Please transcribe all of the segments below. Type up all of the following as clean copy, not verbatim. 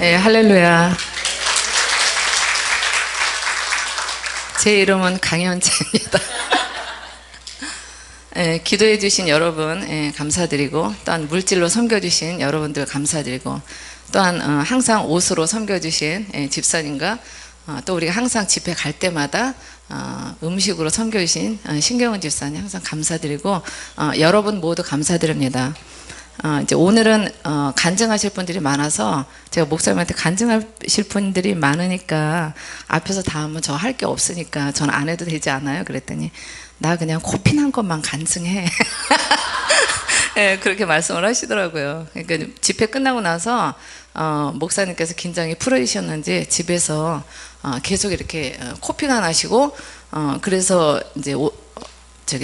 예, 할렐루야. 제 이름은 강현채입니다. 예, 기도해 주신 여러분 감사드리고, 또한 물질로 섬겨주신 여러분들 감사드리고, 또한 항상 옷으로 섬겨주신 집사님과 또 우리가 항상 집회 갈 때마다 음식으로 섬겨주신 신경은 집사님 항상 감사드리고, 여러분 모두 감사드립니다. 이제 오늘은 간증하실 분들이 많아서 제가 목사님한테 간증하실 분들이 많으니까 앞에서 다 하면 저 할 게 없으니까 전 안 해도 되지 않아요? 그랬더니 나 그냥 코피 난 것만 간증해. 네, 그렇게 말씀을 하시더라고요. 그러니까 집회 끝나고 나서 목사님께서 긴장이 풀어지셨는지 집에서 계속 이렇게 코피가 나시고, 그래서 이제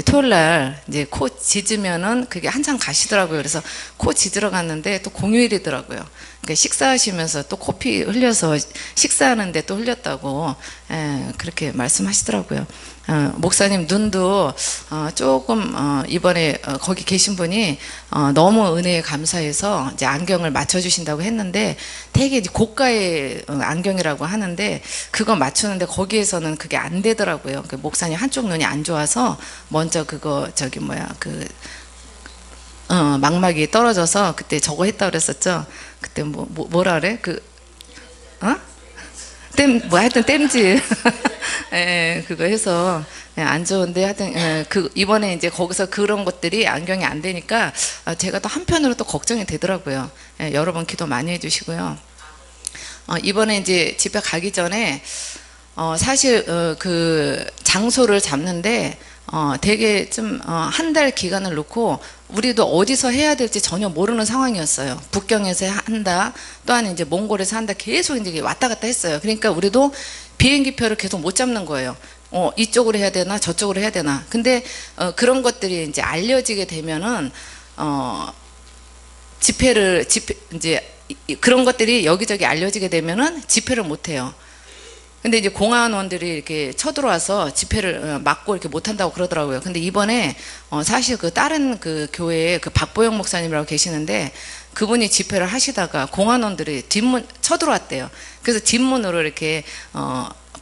토요일 날 이제 코 짖으면은 그게 한참 가시더라고요. 그래서 코 짖으러 갔는데 또 공휴일이더라고요. 그러니까 식사하시면서 또 코피 흘려서 식사하는데 또 흘렸다고 그렇게 말씀하시더라고요. 목사님 눈도 조금 이번에 거기 계신 분이 너무 은혜에 감사해서 이제 안경을 맞춰주신다고 했는데, 되게 이제 고가의 안경이라고 하는데 그거 맞추는데 거기에서는 그게 안 되더라고요. 그 목사님 한쪽 눈이 안 좋아서 먼저 그거 망막이 떨어져서 그때 저거 했다 그랬었죠. 그때 뭐라 그래? 하여튼 땜질. 그거 해서 안 좋은데 하여튼 이번에 이제 거기서 그런 것들이 안경이 안 되니까 제가 또 한편으로 또 걱정이 되더라고요. 여러분 기도 많이 해주시고요. 이번에 이제 집에 가기 전에 사실 그 장소를 잡는데 되게 좀 한 달 기간을 놓고 우리도 어디서 해야 될지 전혀 모르는 상황이었어요. 북경에서 한다, 또한 이제 몽골에서 한다, 계속 이제 왔다 갔다 했어요. 그러니까 우리도 비행기표를 계속 못 잡는 거예요. 이쪽으로 해야 되나 저쪽으로 해야 되나. 근데 그런 것들이 이제 알려지게 되면은 이제 그런 것들이 여기저기 알려지게 되면은 집회를 못 해요. 근데 이제 공안원들이 이렇게 쳐들어와서 집회를 막고 이렇게 못한다고 그러더라고요. 근데 이번에 사실 그 다른 그 교회에 그 박보영 목사님이라고 계시는데, 그분이 집회를 하시다가 공안원들이 쳐들어왔대요. 그래서 뒷문으로 이렇게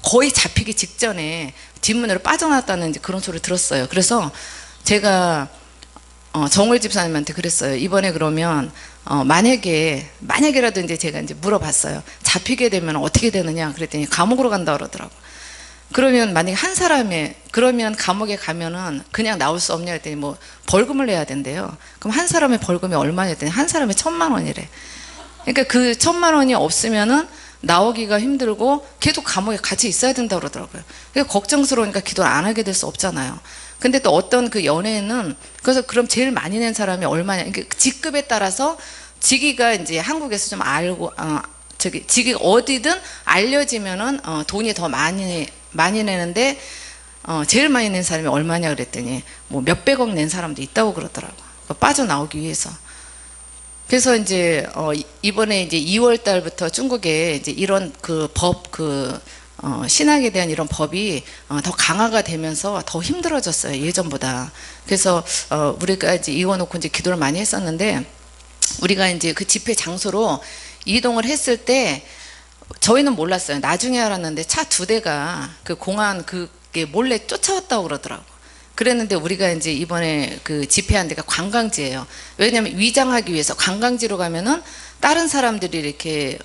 거의 잡히기 직전에 뒷문으로 빠져나왔다는 이제 그런 소리를 들었어요. 그래서 제가 정월 집사님한테 그랬어요. 이번에 그러면 만약에라도 이제 제가 이제 물어봤어요. 잡히게 되면 어떻게 되느냐 그랬더니 감옥으로 간다 그러더라고. 그러면 만약에 한 사람이 그러면 감옥에 가면은 그냥 나올 수 없냐 했더니 뭐 벌금을 내야 된대요. 그럼 한 사람의 벌금이 얼마냐 했더니 한 사람에 1,000만 원이래. 그러니까 그 1,000만 원이 없으면은 나오기가 힘들고 계속 감옥에 같이 있어야 된다고 그러더라고요. 그러니까 걱정스러우니까 기도를 안 하게 될 수 없잖아요. 근데 또 어떤 그 연예인은, 그래서 그럼 제일 많이 낸 사람이 얼마냐, 그러니까 직급에 따라서 직위가 이제 한국에서 좀 알고 직위 어디든 알려지면은 돈이 더 많이 내는데 제일 많이 낸 사람이 얼마냐 그랬더니 뭐 몇백억 낸 사람도 있다고 그러더라고. 빠져나오기 위해서. 그래서 이제 이번에 이제 2월 달부터 중국에 이제 이런 그 법 신학에 대한 이런 법이 더 강화가 되면서 더 힘들어졌어요, 예전보다. 그래서 우리가 이제 이어놓고 이제 기도를 많이 했었는데, 우리가 이제 그 집회 장소로 이동을 했을 때 저희는 몰랐어요. 나중에 알았는데 차 2대가 그 공안 그게 몰래 쫓아왔다고 그러더라고. 그랬는데 우리가 이제 이번에 그 집회한 데가 관광지예요. 왜냐하면 위장하기 위해서 관광지로 가면은 다른 사람들이 이렇게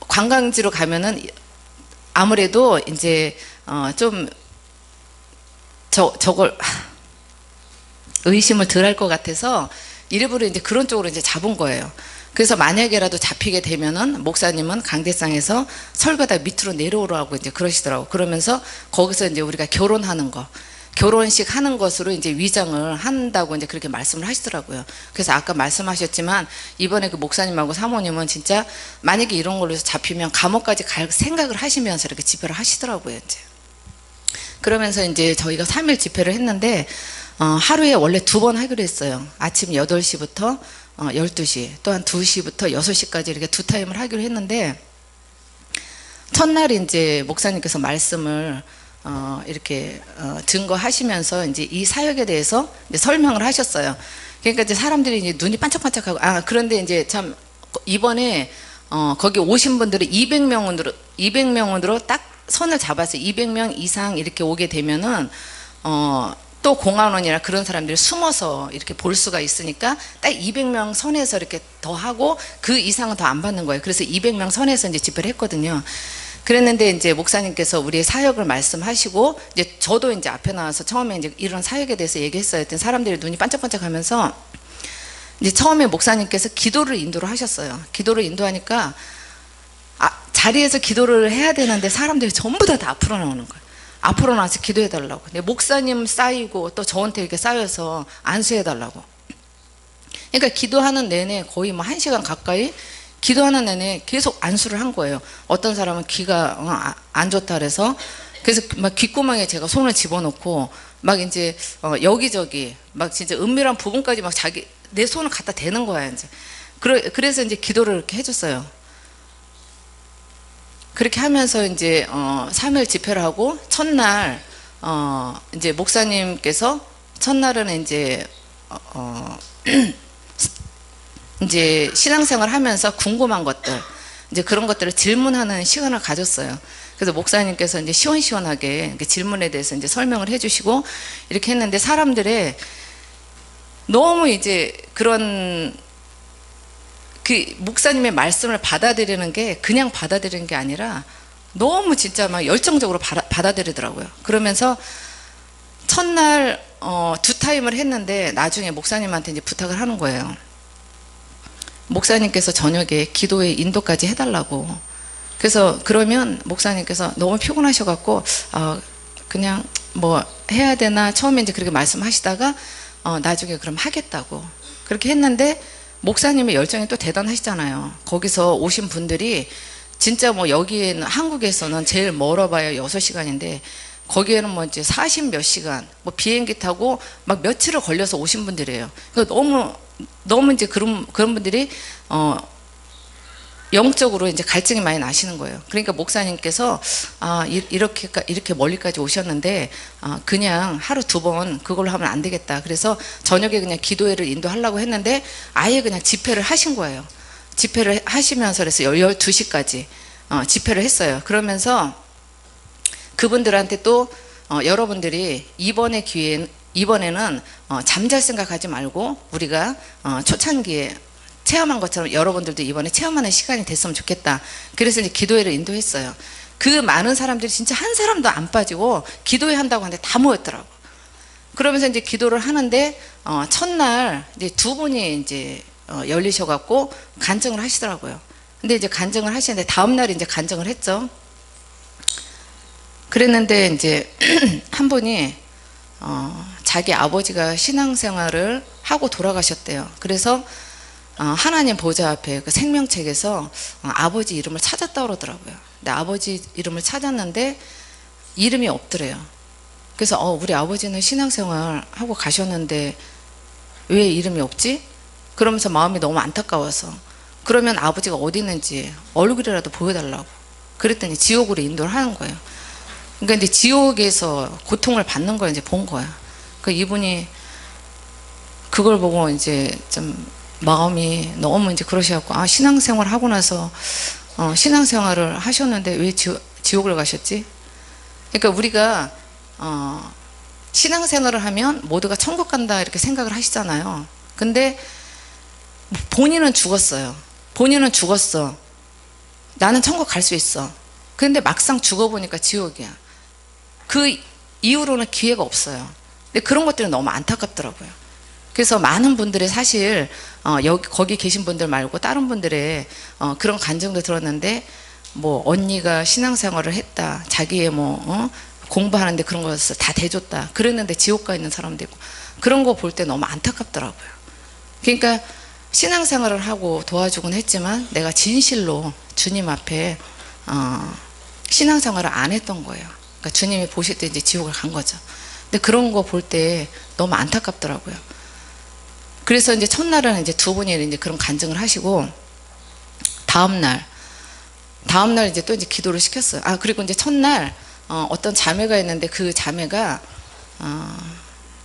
관광지로 가면은 아무래도 이제 좀 저걸 의심을 덜 할 것 같아서 일부러 이제 그런 쪽으로 이제 잡은 거예요. 그래서 만약에라도 잡히게 되면은 목사님은 강대상에서 설교다 밑으로 내려오라고 이제 그러시더라고. 그러면서 거기서 이제 우리가 결혼식 하는 것으로 이제 위장을 한다고 이제 그렇게 말씀을 하시더라고요. 그래서 아까 말씀하셨지만 이번에 그 목사님하고 사모님은 진짜 만약에 이런 걸로 잡히면 감옥까지 갈 생각을 하시면서 이렇게 집회를 하시더라고요, 이제. 그러면서 이제 저희가 3일 집회를 했는데 하루에 원래 2번 하기로 했어요. 아침 8시부터 12시, 또한 2시부터 6시까지 이렇게 2타임을 하기로 했는데, 첫날 이제 목사님께서 말씀을 이렇게 증거하시면서 이제 이 사역에 대해서 이제 설명을 하셨어요. 그러니까 이제 사람들이 이제 눈이 반짝반짝하고, 그런데 이제 참 이번에 거기 오신 분들이 200명으로 딱 선을 잡아서 200명 이상 이렇게 오게 되면은, 또 공안원이나 그런 사람들이 숨어서 이렇게 볼 수가 있으니까 딱 200명 선에서 이렇게 더 하고 그 이상은 더 안 받는 거예요. 그래서 200명 선에서 이제 집회를 했거든요. 그랬는데 이제 목사님께서 우리의 사역을 말씀하시고, 이제 저도 이제 앞에 나와서 처음에 이제 이런 사역에 대해서 얘기했어요. 했더니 사람들이 눈이 반짝반짝 하면서 이제 처음에 목사님께서 기도를 인도를 하셨어요. 기도를 인도하니까 자리에서 기도를 해야 되는데 사람들이 전부 다 앞으로 나오는 거예요. 앞으로 나와서 기도해 달라고. 근데 목사님 쌓이고 또 저한테 이렇게 쌓여서 안수해 달라고. 그러니까 기도하는 내내 거의 뭐 1시간 가까이 기도하는 내내 계속 안수를 한 거예요. 어떤 사람은 귀가 안 좋다 그래서 막 귓구멍에 제가 손을 집어넣고 막 이제 여기저기 막 진짜 은밀한 부분까지 막 내 손을 갖다 대는 거야 이제. 그래서 이제 기도를 이렇게 해줬어요. 그렇게 하면서 이제 3일 집회를 하고 첫날 이제 목사님께서 첫날은 이제 이제 신앙생활 하면서 궁금한 것들 이제 그런 것들을 질문하는 시간을 가졌어요. 그래서 목사님께서 이제 시원시원하게 질문에 대해서 이제 설명을 해주시고 이렇게 했는데 사람들의 너무 이제 그런 그 목사님의 말씀을 받아들이는 게 그냥 받아들이는 게 아니라 너무 진짜 막 열정적으로 받아들이더라고요. 그러면서 첫날 2타임을 했는데 나중에 목사님한테 이제 부탁을 하는 거예요. 목사님께서 저녁에 기도의 인도까지 해달라고. 그래서 그러면 목사님께서 너무 피곤하셔갖고 그냥 뭐 해야 되나 처음에 이제 그렇게 말씀하시다가 나중에 그럼 하겠다고 그렇게 했는데 목사님의 열정이 또 대단하시잖아요. 거기서 오신 분들이 진짜 뭐 여기에는 한국에서는 제일 멀어봐야 6시간인데 거기에는 뭐 이제 40몇 시간 뭐 비행기 타고 막 며칠을 걸려서 오신 분들이에요. 그러니까 너무 이제 그런 분들이 영적으로 이제 갈증이 많이 나시는 거예요. 그러니까 목사님께서 이렇게 멀리까지 오셨는데 그냥 하루 2번 그걸로 하면 안 되겠다. 그래서 저녁에 그냥 기도회를 인도하려고 했는데 아예 그냥 집회를 하신 거예요. 집회를 하시면서 그래서 12시까지 집회를 했어요. 그러면서 그분들한테 또 여러분들이 이번에는 잠잘 생각하지 말고 우리가 초창기에 체험한 것처럼 여러분들도 이번에 체험하는 시간이 됐으면 좋겠다. 그래서 이제 기도회를 인도했어요. 그 많은 사람들이 진짜 한 사람도 안 빠지고 기도회 한다고 하는데 다 모였더라고. 그러면서 이제 기도를 하는데 첫날 이제 2분이 이제 열리셔갖고 간증을 하시더라고요. 근데 이제 간증을 하시는데 다음날 이제 간증을 했죠. 그랬는데 이제 한 분이 자기 아버지가 신앙생활을 하고 돌아가셨대요. 그래서 하나님 보좌 앞에 그 생명책에서 아버지 이름을 찾았다 그러더라고요. 근데 아버지 이름을 찾았는데 이름이 없더래요. 그래서 우리 아버지는 신앙생활 하고 가셨는데 왜 이름이 없지? 그러면서 마음이 너무 안타까워서 그러면 아버지가 어디 있는지 얼굴이라도 보여달라고 그랬더니 지옥으로 인도를 하는 거예요. 그러니까 이제 지옥에서 고통을 받는 걸 이제 본 거야. 그 이분이 그걸 보고 이제 좀 마음이 너무 이제 그러셔갖고 신앙생활 하고 나서 신앙생활을 하셨는데 왜 지옥을 가셨지? 그러니까 우리가 신앙생활을 하면 모두가 천국 간다 이렇게 생각을 하시잖아요. 근데 본인은 죽었어요. 본인은 죽었어. 나는 천국 갈 수 있어. 근데 막상 죽어보니까 지옥이야. 그 이후로는 기회가 없어요. 근데 그런 것들은 너무 안타깝더라고요. 그래서 많은 분들이 사실 거기 계신 분들 말고 다른 분들의 그런 간증도 들었는데 뭐 언니가 신앙생활을 했다. 자기의 뭐 공부하는데 그런 것을 다 대줬다. 그랬는데 지옥 가 있는 사람도 있고 그런 거 볼 때 너무 안타깝더라고요. 그러니까 신앙생활을 하고 도와주곤 했지만 내가 진실로 주님 앞에 신앙생활을 안 했던 거예요. 그러니까 주님이 보실 때 이제 지옥을 간 거죠. 근데 그런 거 볼 때 너무 안타깝더라고요. 그래서 이제 첫날은 이제 2분이 이제 그런 간증을 하시고 다음날 이제 또 이제 기도를 시켰어요. 그리고 이제 첫날 어떤 자매가 있는데 그 자매가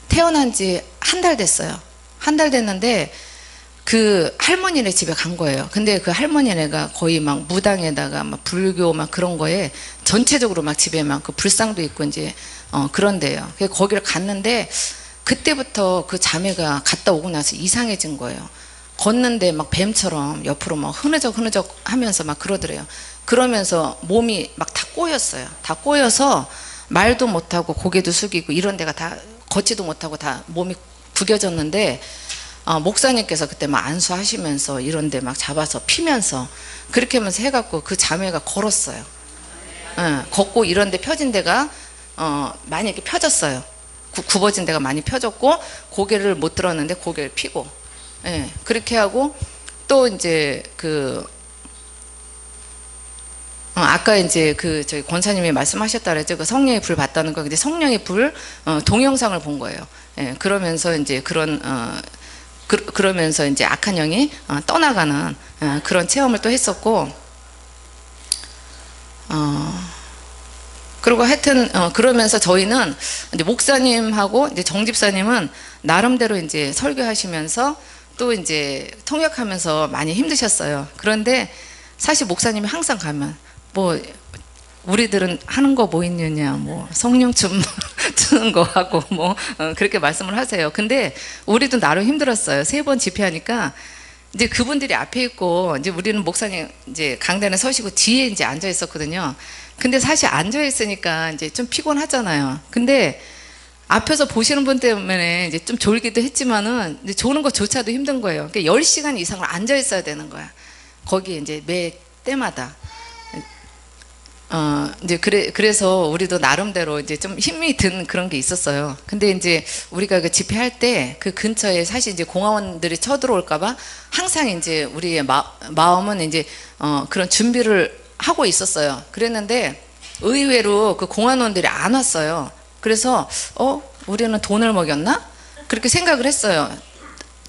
태어난 지 1달 됐어요. 1달 됐는데 그 할머니네 집에 간 거예요. 근데 그 할머니네가 거의 막 무당에다가 막 불교 막 그런 거에 전체적으로 막 집에 막 그 불상도 있고 이제 그런데요. 그래서 거기를 갔는데 그때부터 그 자매가 갔다 오고 나서 이상해진 거예요. 걷는데 막 뱀처럼 옆으로 막 흐느적 하면서 막 그러더래요. 그러면서 몸이 막 다 꼬였어요. 다 꼬여서 말도 못하고 고개도 숙이고 이런 데가 다 걷지도 못하고 다 몸이 구겨졌는데 목사님께서 그때 막 안수하시면서 이런 데 막 잡아서 피면서 그렇게 하면서 해갖고 그 자매가 걸었어요. 걷고 이런 데 펴진 데가 많이 이렇게 펴졌어요. 굽어진 데가 많이 펴졌고 고개를 못 들었는데 고개를 피고 그렇게 하고 또 이제 그 아까 이제 그 저희 권사님이 말씀하셨다 그랬죠. 그 성령의 불 봤다는 거. 근데 성령의 불 동영상을 본 거예요. 그러면서 이제 그러면서 이제 악한 영이 떠나가는 그런 체험을 또 했었고, 그리고 하여튼 그러면서 저희는 이제 목사님하고 이제 정 집사님은 나름대로 이제 설교하시면서 또 이제 통역하면서 많이 힘드셨어요. 그런데 사실 목사님이 항상 가면 뭐 우리들은 하는 거 뭐 있느냐, 뭐 성령춤 추는 거 하고 뭐 그렇게 말씀을 하세요. 근데 우리도 나름 힘들었어요. 3번 집회하니까 이제 그분들이 앞에 있고 이제 우리는 목사님 이제 강단에 서시고 뒤에 이제 앉아 있었거든요. 근데 사실 앉아 있으니까 이제 좀 피곤하잖아요. 근데 앞에서 보시는 분 때문에 이제 좀 졸기도 했지만은 이제 조는 것조차도 힘든 거예요. 그러니까 10시간 이상을 앉아 있어야 되는 거야. 거기에 이제 매 때마다. 이제 그래서 우리도 나름대로 이제 좀 힘이 든 그런 게 있었어요. 근데 이제 우리가 그 집회할 때 그 근처에 사실 이제 공화원들이 쳐들어올까봐 항상 이제 우리의 마음은 이제 그런 준비를 하고 있었어요. 그랬는데 의외로 그 공화원들이 안 왔어요. 그래서 우리는 돈을 먹였나? 그렇게 생각을 했어요.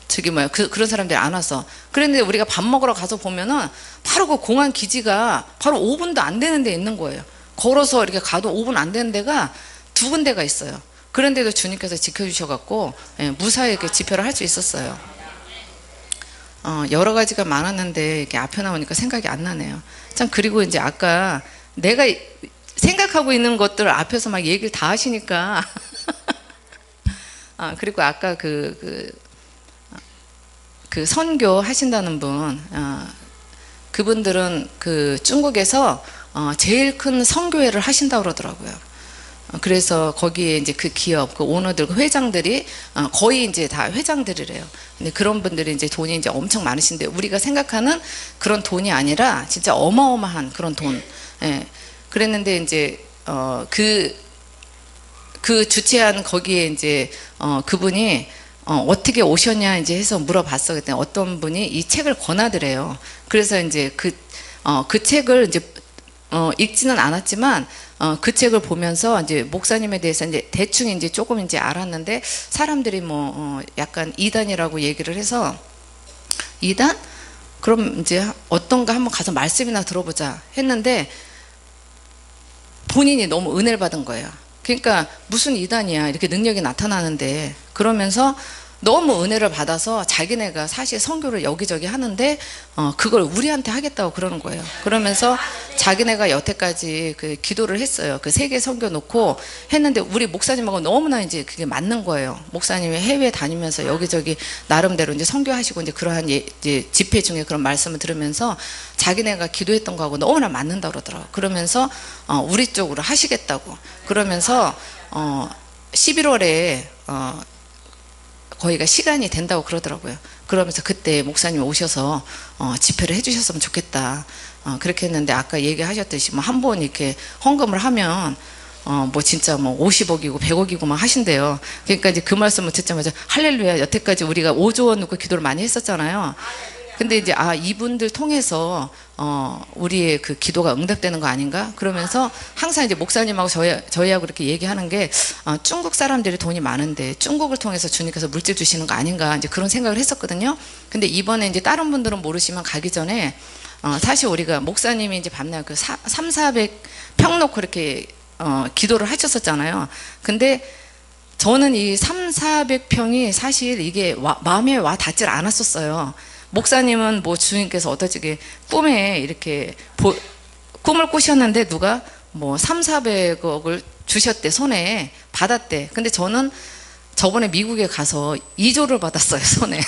저기 뭐야 그런 사람들이 안 와서. 그런데 우리가 밥 먹으러 가서 보면은 바로 그 공안 기지가 바로 5분도 안 되는 데 있는 거예요. 걸어서 이렇게 가도 5분 안 되는 데가 2군데가 있어요. 그런데도 주님께서 지켜주셔갖고 무사히 이렇게 집회를 할 수 있었어요. 여러 가지가 많았는데 이렇게 앞에 나오니까 생각이 안 나네요. 참. 그리고 이제 아까 내가 생각하고 있는 것들 앞에서 막 얘기를 다 하시니까 그리고 아까 그 선교 하신다는 분, 그분들은 그 중국에서 제일 큰 선교회를 하신다고 그러더라고요. 그래서 거기에 이제 그 기업, 그 오너들, 그 회장들이 거의 이제 다 회장들이래요. 근데 그런 분들이 이제 돈이 이제 엄청 많으신데 우리가 생각하는 그런 돈이 아니라 진짜 어마어마한 그런 돈. 그랬는데 이제 그 주최한 거기에 이제 그분이 어떻게 오셨냐 이제 해서 물어봤어. 그때 어떤 분이 이 책을 권하더래요. 그래서 이제 그 책을 이제 읽지는 않았지만 그 책을 보면서 이제 목사님에 대해서 이제 대충 이제 조금 이제 알았는데 사람들이 뭐 약간 이단이라고 얘기를 해서 이단? 그럼 이제 어떤가 한번 가서 말씀이나 들어보자 했는데 본인이 너무 은혜를 받은 거예요. 그러니까 무슨 이단이야 이렇게 능력이 나타나는데 그러면서 너무 은혜를 받아서 자기네가 사실 선교를 여기저기 하는데 그걸 우리한테 하겠다고 그러는 거예요. 그러면서 자기네가 여태까지 그 기도를 했어요. 그 세계 선교 놓고 했는데 우리 목사님하고 너무나 이제 그게 맞는 거예요. 목사님이 해외 다니면서 여기저기 나름대로 이제 선교하시고 이제 그러한 이제 집회 중에 그런 말씀을 들으면서 자기네가 기도했던 거하고 너무나 맞는다 그러더라고요. 그러면서 우리 쪽으로 하시겠다고 그러면서 11월에 거기가 시간이 된다고 그러더라고요. 그러면서 그때 목사님이 오셔서 집회를 해주셨으면 좋겠다. 그렇게 했는데 아까 얘기하셨듯이 뭐 한 번 이렇게 헌금을 하면 뭐 진짜 뭐 50억이고 100억이고 막 하신대요. 그러니까 이제 그 말씀을 듣자마자 할렐루야. 여태까지 우리가 5조 원 놓고 기도를 많이 했었잖아요. 근데 이제 이분들 통해서 우리의 그 기도가 응답되는 거 아닌가? 그러면서 항상 이제 목사님하고 저희하고 이렇게 얘기하는 게 중국 사람들이 돈이 많은데 중국을 통해서 주님께서 물질 주시는 거 아닌가? 이제 그런 생각을 했었거든요. 근데 이번에 이제 다른 분들은 모르시면 가기 전에 사실 우리가 목사님이 이제 밤낮 그 300, 400평 놓고 이렇게 기도를 하셨었잖아요. 근데 저는 이 400평이 사실 이게 마음에 와 닿질 않았었어요. 목사님은 뭐 주님께서 어떠지게 꿈에 이렇게 꿈을 꾸셨는데 누가 뭐 400억을 주셨대, 손에 받았대. 근데 저는 저번에 미국에 가서 2조를 받았어요, 손에.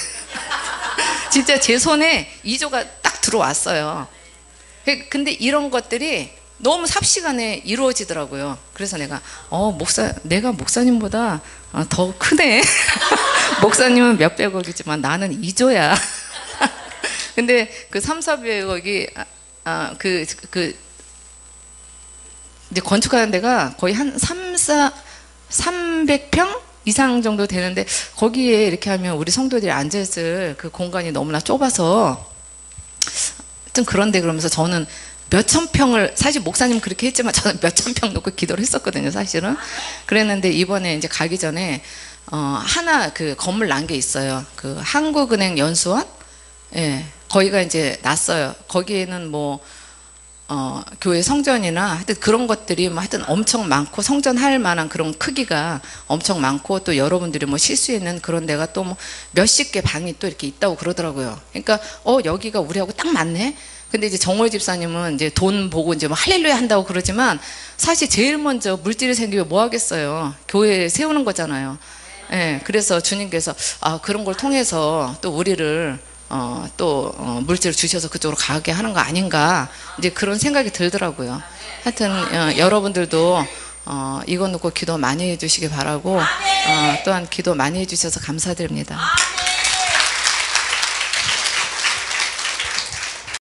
진짜 제 손에 2조가 딱 들어왔어요. 근데 이런 것들이 너무 삽시간에 이루어지더라고요. 그래서 내가 내가 목사님보다 더 크네. 목사님은 몇백억이지만 나는 2조야. 근데 그 400억이 이제 건축하는 데가 거의 한 300평 이상 정도 되는데, 거기에 이렇게 하면 우리 성도들이 앉아있을 그 공간이 너무나 좁아서 좀 그런데, 그러면서 저는 몇천 평을, 사실 목사님 그렇게 했지만 저는 몇천 평 놓고 기도를 했었거든요, 사실은. 그랬는데 이번에 이제 가기 전에 하나 그 건물 난 게 있어요. 그 한국은행 연수원, 예, 거기가 이제 났어요. 거기에는 뭐 교회 성전이나 하여튼 그런 것들이 뭐 하여튼 엄청 많고, 성전할 만한 그런 크기가 엄청 많고, 또 여러분들이 뭐 쉴 수 있는 그런 데가 또 뭐 몇십 개 방이 또 이렇게 있다고 그러더라고요. 그러니까 여기가 우리하고 딱 맞네. 근데 이제 정월 집사님은 이제 돈 보고 이제 뭐 할렐루야 한다고 그러지만, 사실 제일 먼저 물질이 생기면 뭐 하겠어요? 교회 세우는 거잖아요. 예, 그래서 주님께서 그런 걸 통해서 또 우리를 물질을 주셔서 그쪽으로 가게 하는 거 아닌가, 이제 그런 생각이 들더라고요. 하여튼 여러분들도 이거 놓고 기도 많이 해주시기 바라고, 또한 기도 많이 해주셔서 감사드립니다.